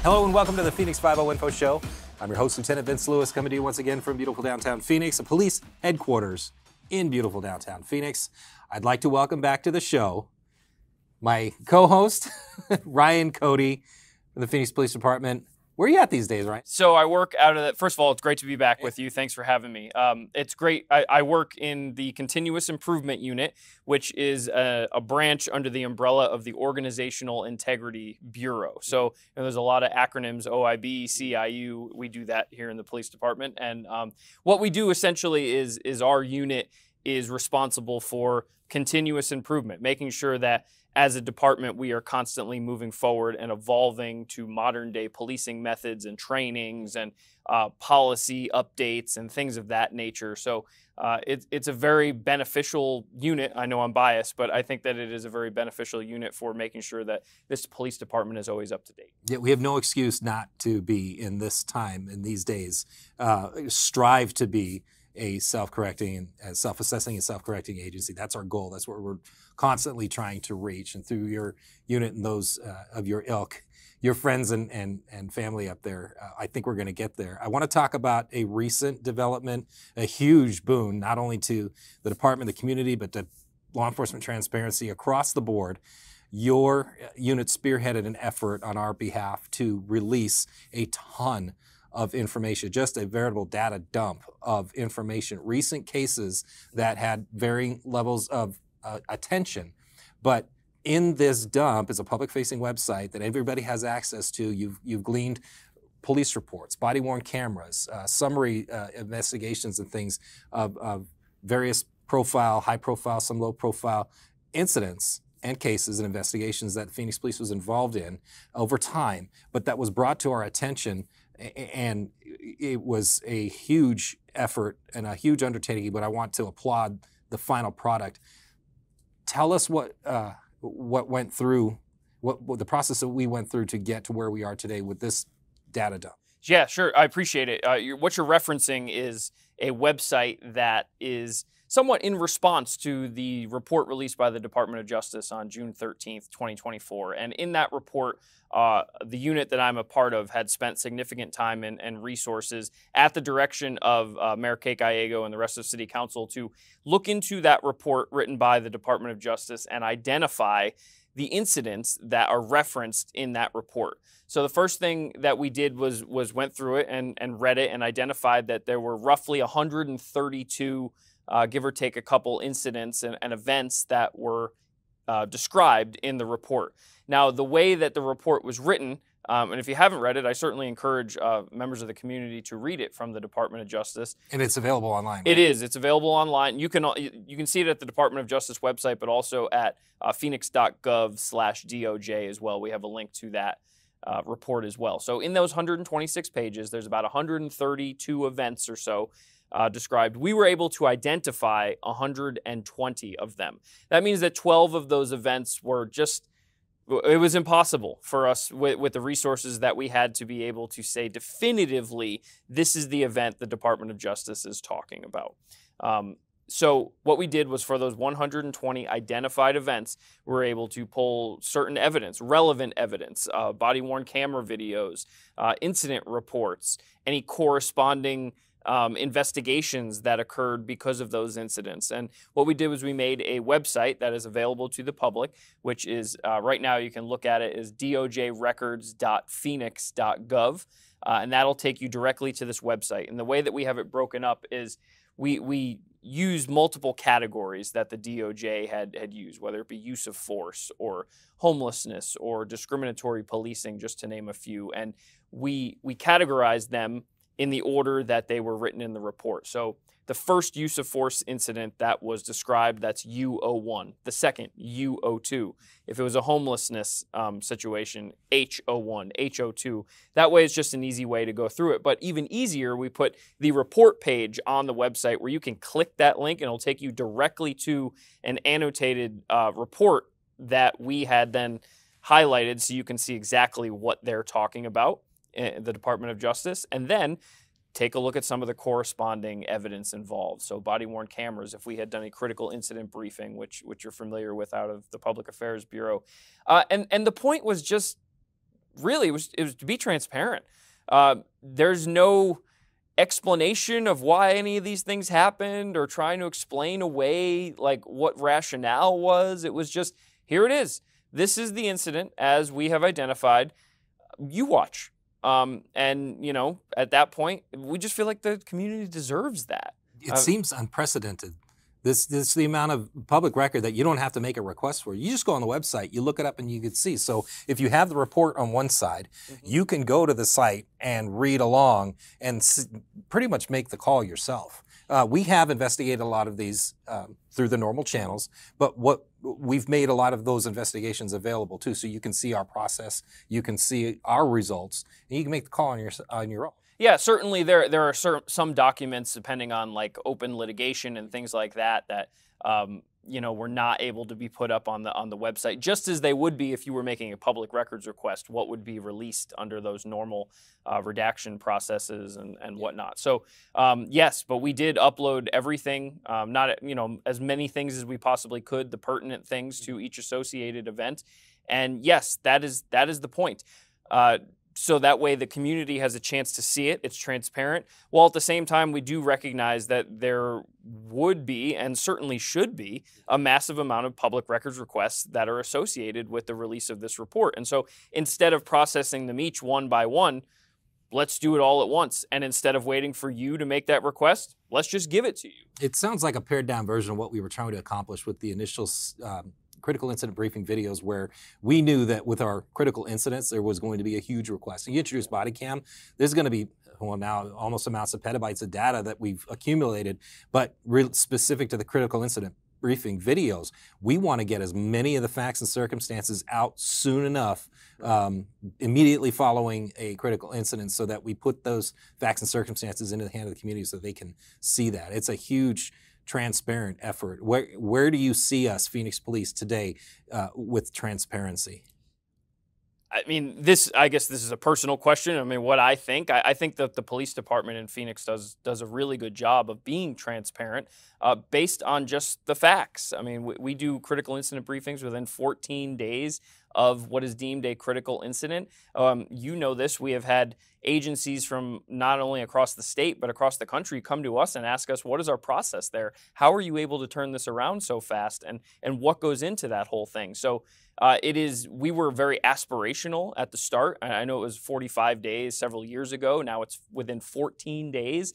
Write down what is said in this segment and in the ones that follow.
Hello and welcome to the Phoenix 5 Info Show. I'm your host, Lieutenant Vince Lewis, coming to you once again from beautiful downtown Phoenix, a police headquarters in beautiful downtown Phoenix. I'd like to welcome back to the show my co-host, Ryan Cody from the Phoenix Police Department. Where are you at these days, Ryan? So I work out of the, first of all, it's great to be back with you. Thanks for having me. It's great. I work in the Continuous Improvement Unit, which is a branch under the umbrella of the Organizational Integrity Bureau. So there's a lot of acronyms, OIB, CIU. We do that here in the police department. And what we do essentially is our unit is responsible for continuous improvement, making sure that as a department, we are constantly moving forward and evolving to modern day policing methods and trainings and policy updates and things of that nature. So it's a very beneficial unit. I know I'm biased, but I think that it is a very beneficial unit for making sure that this police department is always up to date. Yeah, we have no excuse not to be in this time, in these days, strive to be a self-correcting and self-assessing and self-correcting agency. That's our goal. That's what we're constantly trying to reach. And through your unit and those of your ilk, your friends and family up there, I think we're going to get there. I want to talk about a recent development, a huge boon, not only to the department, the community, but to law enforcement transparency across the board. Your unit spearheaded an effort on our behalf to release a ton of information, just a veritable data dump of information, recent cases that had varying levels of attention. But in this dump is a public-facing website that everybody has access to. You've gleaned police reports, body-worn cameras, summary investigations and things of various profile, high-profile, some low-profile incidents and cases and investigations that Phoenix Police was involved in over time, but that was brought to our attention. And it was a huge effort and a huge undertaking, but I want to applaud the final product. Tell us what went through, what the process that we went through to get to where we are today with this data dump. Yeah, sure. I appreciate it. What you're referencing is a website that is somewhat in response to the report released by the Department of Justice on June 13th, 2024. And in that report, the unit that I'm a part of had spent significant time and resources at the direction of Mayor Kate Gallego and the rest of City Council to look into that report written by the Department of Justice and identify the incidents that are referenced in that report. So the first thing that we did was went through it and read it and identified that there were roughly 132 give or take a couple incidents and events that were described in the report. Now, the way that the report was written, and if you haven't read it, I certainly encourage members of the community to read it from the Department of Justice. And it's available online, right? It is. It's available online. You can see it at the Department of Justice website, but also at phoenix.gov/DOJ as well. We have a link to that report as well. So in those 126 pages, there's about 132 events or so described. We were able to identify 120 of them. That means that 12 of those events were just, it was impossible for us with the resources that we had to be able to say definitively, this is the event the Department of Justice is talking about. So what we did was for those 120 identified events, we were able to pull certain evidence, relevant evidence, body-worn camera videos, incident reports, any corresponding investigations that occurred because of those incidents. And what we did was we made a website that is available to the public, which is right now you can look at it as dojrecords.phoenix.gov, and that'll take you directly to this website. And the way that we have it broken up is we used multiple categories that the DOJ had used, whether it be use of force or homelessness or discriminatory policing, just to name a few. And we categorized them in the order that they were written in the report. So the first use of force incident that was described, that's U01. The second, U02. If it was a homelessness situation, H01, H02. That way it's just an easy way to go through it. But even easier, we put the report page on the website where you can click that link and it'll take you directly to an annotated report that we had then highlighted so you can see exactly what they're talking about, the Department of Justice. And then take a look at some of the corresponding evidence involved. So body-worn cameras, if we had done a critical incident briefing, which you're familiar with out of the Public Affairs Bureau. And the point was just really, it was to be transparent. There's no explanation of why any of these things happened or trying to explain away like what rationale was. It was just, here it is. This is the incident as we have identified. You watch. And, you know, at that point, we just feel like the community deserves that. It seems unprecedented. This is the amount of public record that you don't have to make a request for. You just go on the website, you look it up, and you can see. So if you have the report on one side, you can go to the site and read along and pretty much make the call yourself. We have investigated a lot of these through the normal channels, but we've made a lot of those investigations available too. So you can see our process, you can see our results, and you can make the call on your own. Yeah, certainly there are some documents, depending on like open litigation and things like that, that you know, were not able to be put up on the website, just as they would be if you were making a public records request. What would be released under those normal redaction processes and whatnot. So yes, but we did upload everything, not, you know, as many things as we possibly could, the pertinent things to each associated event, and yes, that is the point. So that way the community has a chance to see it. It's transparent. While at the same time, we do recognize that there would be, and certainly should be, a massive amount of public records requests that are associated with the release of this report. And so instead of processing them each one by one, let's do it all at once. And instead of waiting for you to make that request, let's just give it to you. It sounds like a pared down version of what we were trying to accomplish with the initial critical incident briefing videos, where we knew that with our critical incidents, there was going to be a huge request. And you introduce body cam, there's going to be, well, now almost amounts of petabytes of data that we've accumulated, but real specific to the critical incident briefing videos, we want to get as many of the facts and circumstances out soon enough, immediately following a critical incident, so that we put those facts and circumstances into the hand of the community so they can see that. It's a huge transparent effort. Where do you see us, Phoenix Police, today with transparency? I mean, I guess this is a personal question. I mean, what I think that the police department in Phoenix does a really good job of being transparent based on just the facts. I mean, we do critical incident briefings within 14 days of what is deemed a critical incident. You know this, we have had agencies from not only across the state, but across the country come to us and ask us, what is our process there? How are you able to turn this around so fast? And what goes into that whole thing? So we were very aspirational at the start. I know it was 45 days several years ago. Now it's within 14 days.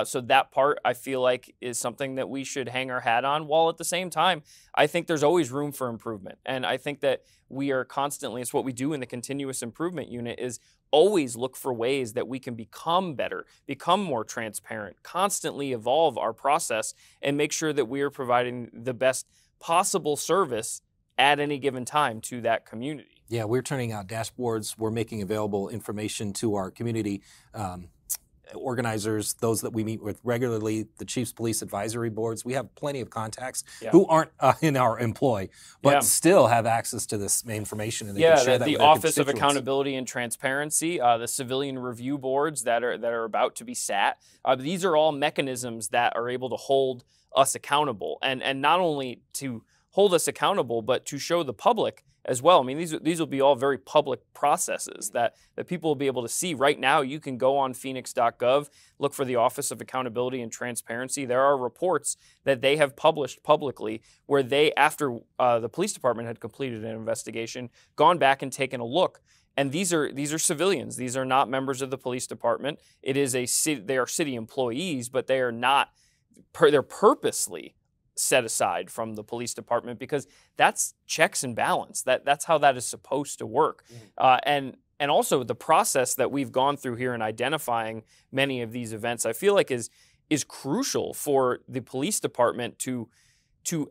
So that part, I feel like, is something that we should hang our hat on, while at the same time, I think there's always room for improvement. And I think that we are constantly, it's what we do in the continuous improvement unit, is always look for ways that we can become better, become more transparent, constantly evolve our process, and make sure that we are providing the best possible service at any given time to that community. Yeah, we're turning out dashboards. We're making available information to our community organizers, those that we meet with regularly, the Chiefs Police Advisory Boards. We have plenty of contacts who aren't in our employ, but still have access to this information. And they can share that the with their Office of Accountability and Transparency, the civilian review boards that are about to be sat. These are all mechanisms that are able to hold us accountable, and not only to hold us accountable, but to show the public as well. I mean, these will be all very public processes that people will be able to see. Right now, you can go on phoenix.gov, look for the Office of Accountability and Transparency. There are reports that they have published publicly where they, after the police department had completed an investigation, gone back and taken a look. And these are civilians. These are not members of the police department. They are city employees, but they are not. They're purposely set aside from the police department, because that's checks and balance. That's how that is supposed to work. And also the process that we've gone through here in identifying many of these events, I feel like is crucial for the police department to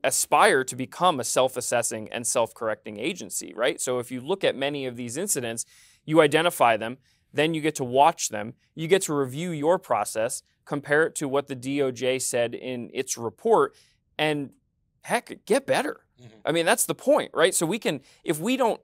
aspire to become a self-assessing and self-correcting agency, right? So if you look at many of these incidents, you identify them, then you get to watch them, you get to review your process, compare it to what the DOJ said in its report, and heck, get better. I mean, that's the point, right? So we can, if we don't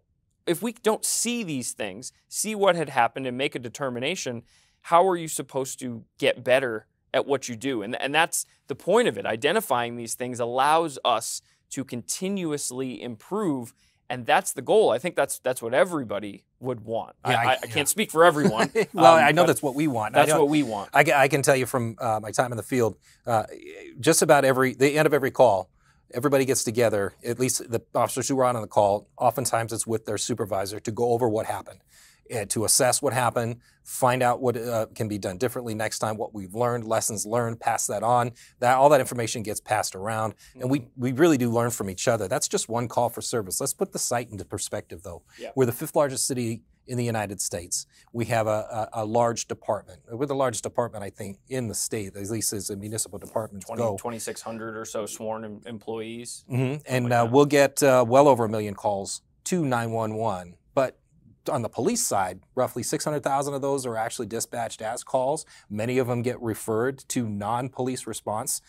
see these things, see what had happened and make a determination, how are you supposed to get better at what you do? And that's the point of it. Identifying these things allows us to continuously improve, and that's the goal. I think that's what everybody would want. I can't speak for everyone. Well, I know that's what we want. That's what we want. I can tell you from my time in the field, just about the end of every call, everybody gets together, at least the officers who are on the call, oftentimes it's with their supervisor to go over what happened, to assess what happened, find out what can be done differently next time, what we've learned, lessons learned, pass that on. All that information gets passed around, and we really do learn from each other. That's just one call for service. Let's put the site into perspective, though. Yeah. We're the 5th largest city in the United States. We have a large department. We're the largest department, I think, in the state, at least as a municipal department. 2,600 or so sworn employees. Mm-hmm. And we'll get well over 1 million calls to 911. But on the police side, roughly 600,000 of those are actually dispatched as calls. Many of them get referred to non-police response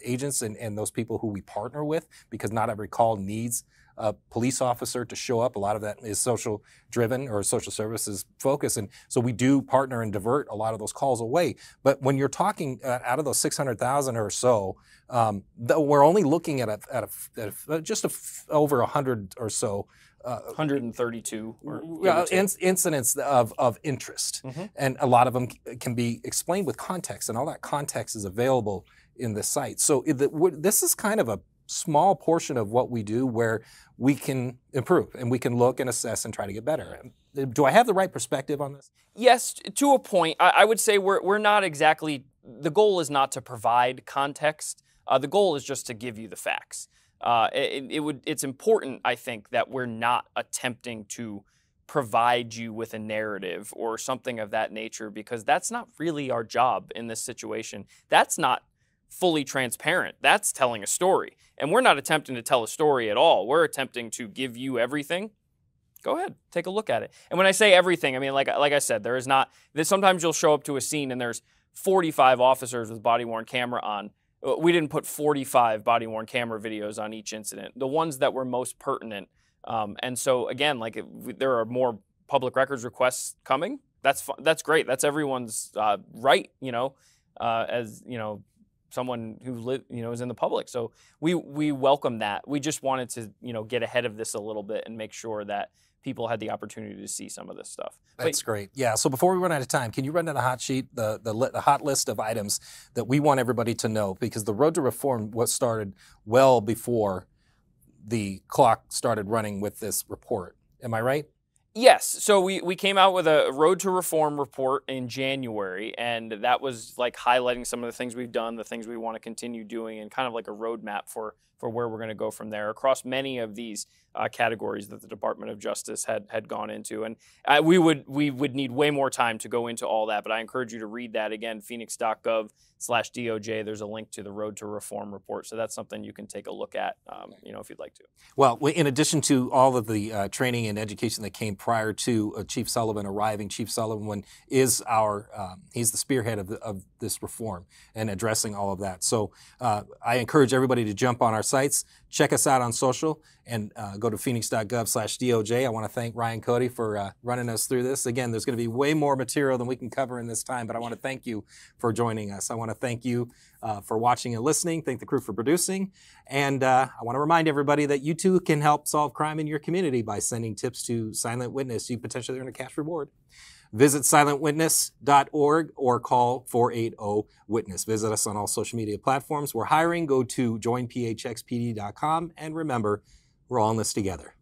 agents and those people who we partner with, because not every call needs a police officer to show up. A lot of that is social driven or social services focus. And so we do partner and divert a lot of those calls away. But when you're talking out of those 600,000 or so, we're only looking at just over 100 or so 132 incidents of interest. Mm-hmm. And a lot of them can be explained with context, and all that context is available in the site. So this is kind of a small portion of what we do where we can improve and we can look and assess and try to get better. Do I have the right perspective on this? Yes, to a point. I would say we're not exactly, the goal is not to provide context. The goal is just to give you the facts. It's important, I think, that we're not attempting to provide you with a narrative or something of that nature, because that's not really our job in this situation. That's not fully transparent. That's telling a story. And we're not attempting to tell a story at all. We're attempting to give you everything. Go ahead, take a look at it. And when I say everything, I mean, like I said, there is not, sometimes you'll show up to a scene and there's 45 officers with body-worn camera on. We didn't put 45 body-worn camera videos on each incident, the ones that were most pertinent. And so, again, like, if there are more public records requests coming, that's great. That's everyone's right, as, someone who is in the public. So we welcome that. We just wanted to, get ahead of this a little bit and make sure that people had the opportunity to see some of this stuff. That's great. Yeah. So before we run out of time, can you run down a hot sheet, the hot list of items that we want everybody to know? Because the road to reform was started well before the clock started running with this report. Am I right? Yes. So we came out with a Road to Reform report in January, and that was like highlighting some of the things we've done, the things we want to continue doing, and kind of like a roadmap for where we're going to go from there across many of these categories that the Department of Justice had gone into. And we would need way more time to go into all that, but I encourage you to read that again, phoenix.gov/DOJ. There's a link to the Road to Reform report, so that's something you can take a look at, if you'd like to. Well, in addition to all of the training and education that came prior to Chief Sullivan arriving, Chief Sullivan is he's the spearhead of this reform and addressing all of that. So I encourage everybody to jump on our sites, check us out on social, and go to phoenix.gov/DOJ. I want to thank Ryan Cody for running us through this. Again, there's going to be way more material than we can cover in this time, but I want to thank you for joining us. I want to thank you for watching and listening. Thank the crew for producing. And I want to remind everybody that you too can help solve crime in your community by sending tips to Silent Witness. You potentially earn a cash reward. Visit silentwitness.org or call 480-WITNESS. Visit us on all social media platforms. We're hiring. Go to joinphxpd.com. And remember, we're all in this together.